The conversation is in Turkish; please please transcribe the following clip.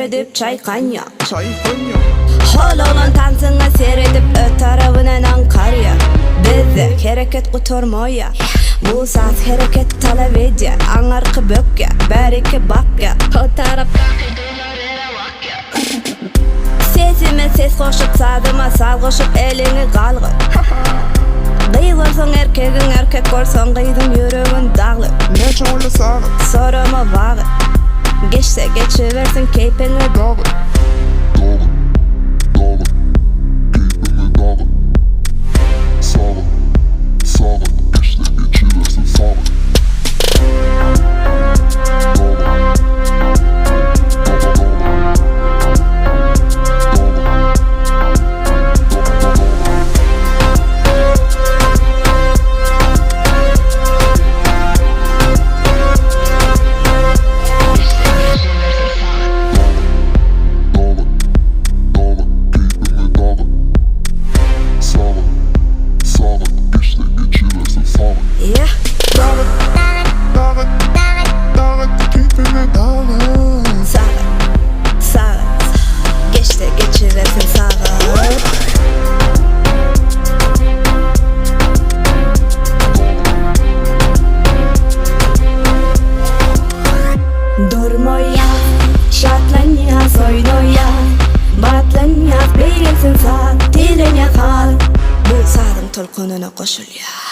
edip çaykanya. Hol olan tansına seyredip öt tarafından Ankara'ya. Bizde hareket kuturmoya. Bu saat hareket talep edya. Anarkı bökya, beriki bakya. O tarafta sesime ses koşup, sadıma sal koşup, elini kalgı. Kıyı olsun erkeğin, erkek olsun kıydın yüreğin dağlı. Neçe öyle sağlık Soruma bağı. Geçse geçiversin keyfini Dağı Keyfimi dağı Sağlık işte geçiversin sağlık Durmoya, şatlanya, soynoya. Batlanya, berilsin sağ, dilene kal. Bu sağın tolkununa koşul ya.